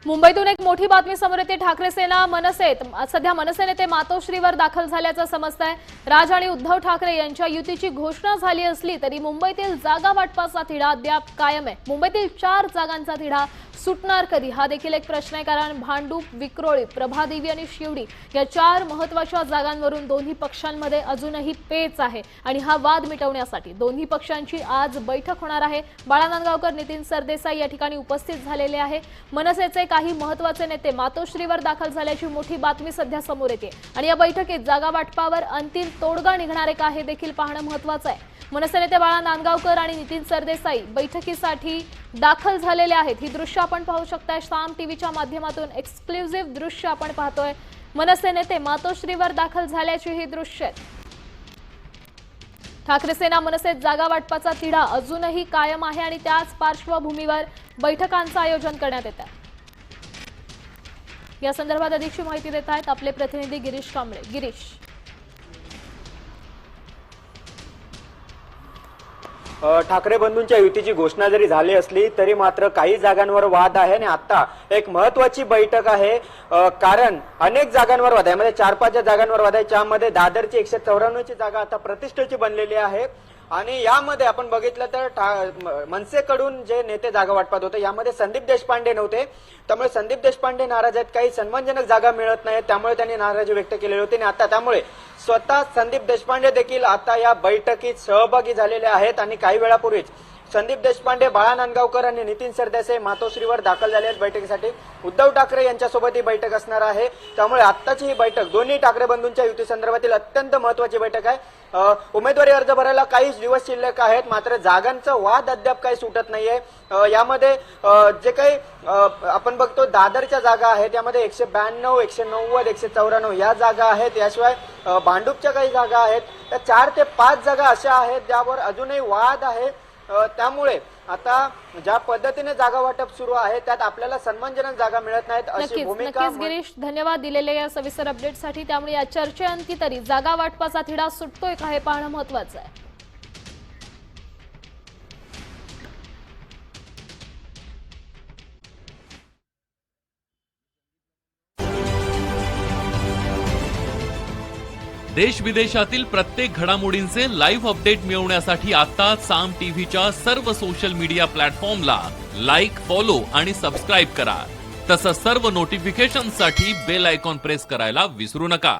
मुंबईतून एक मोठी बातमी समोर येते। ठाकरे सेना मनसेत सध्या मनसे नेते मातोश्रीवर दाखल झाल्याचं समजतंय। राज आणि उद्धव ठाकरे यांच्या युतीची घोषणा झाली असली तरी मुंबईतील जागा वाटपाचा तिढा अद्याप कायम आहे। मुंबईतील 4 जागांचा तिढा सुटणार कधी हा देखील एक प्रश्न आहे, कारण भांडूप, विक्रोळी, प्रभादेवी आणि शिवडी या 4 महत्त्वाच्या जागांवरून दोन्ही पक्षांमध्ये अजूनही पेच आहे आणि हा वाद मिटवण्यासाठी दोन्ही पक्षांची आज बैठक होणार आहे। बाळा नांदगावकर, नितीन सरदेसाई या ठिकाणी उपस्थित झालेले आहे। मनसेचे काही महत्त्वाचे नेते मातोश्रीवर दाखल झाल्याची मोठी बातमी सध्या समोर येते आणि या बैठकीत जागा वाटपावर अंतिम तोडगा निघणार आहे का हे देखील पाहणं महत्त्वाचं आहे। मनसे नेते बाळा नांदगावकर आणि नितीन सरदेसाई बैठकीसाठी दाखल झालेले आहेत। ही दृश्य आपण पाहू शकताय। साम टीव्हीच्या माध्यमातून एक्सक्लुझिव्ह दृश्य आपण पाहतोय। मनसे नेते मातोश्रीवर दाखल झाल्याची ही दृश्य आहेत। ठाकरे सेना मनसेत जागा वाटपाचा तिढा अजूनही कायम आहे आणि त्याच पार्श्वभूमीवर बैठकांचं आयोजन करण्यात येत आहे। या संदर्भात अधिकची माहिती देत आहेत आपले प्रतिनिधी गिरीश कांबळे। गिरीश, ठाकरे बंधूंच्या युतीची घोषणा जरी झाली असली तरी मात्र काही जागांवर वाद आहे आणि आता एक महत्त्वाची बैठक आहे, कारण अनेक जागांवर वाद आहे। म्हणजे 4-5 जागांवर वाद आहे, ज्यामध्ये दादरची 194 ची जागा आता प्रतिष्ठेची बनलेली आहे आणि यामध्ये आपण बघितलं तर मनसेकडून जे नेते जागा वाटपात होते यामध्ये संदीप देशपांडे नव्हते, त्यामुळे संदीप देशपांडे नाराज आहेत। काही सन्मानजनक जागा मिळत नाहीत, त्यामुळे त्यांनी नाराजी व्यक्त केलेली होती आणि आता त्यामुळे स्वतः संदीप देशपांडे देखील आता या बैठकीत सहभागी झालेले आहेत आणि काही वेळापूर्वीच संदीप देशपांडे, बाळा नांदगावकर आणि नितीन सरदेसाई मातोश्रीवर दाखल झाले आहेत बैठकीसाठी। उद्धव ठाकरे यांच्यासोबत ही बैठक असणार आहे, त्यामुळे आत्ताची ही बैठक दोन्ही ठाकरे बंधूंच्या युती संदर्भातील अत्यंत महत्त्वाची बैठक आहे। उमेदवारी अर्ज भरायला काही दिवस शिल्लक आहेत, मात्र जागांचा वाद अद्याप काही सुटत नाहीये। यामध्ये जे काही आपण बघतो दादरच्या जागा आहेत यामध्ये 192, 190, 194 या जागा आहेत। याशिवाय भांडूपच्या काही जागा आहेत, त्या 4 ते 5 जागा अशा आहेत ज्यावर अजूनही वाद आहे। त्यामुळे आता ज्या पद्धतीने जागा वाटप सुरू आहे त्यात आपल्याला सन्मानजनक जागा मिळत नाहीत अशी भूमिका। नक्कीच गिरीश, धन्यवाद दिलेल्या या सविस्तर अपडेटसाठी। त्यामुळे या चर्चेअंती तरी जागा वाटपाचा तिढा सुटतोय का हे पाहणं महत्त्वाचं आहे। देश विदेशातील प्रत्येक घडामोडींचे लाईव्ह अपडेट मिळवण्यासाठी आता साम टीव्हीच्या सर्व सोशल मीडिया प्लॅटफॉर्मला लाईक, फॉलो आणि सबस्क्राईब करा। तसंच सर्व नोटिफिकेशनसाठी बेल आयकॉन प्रेस करायला विसरू नका।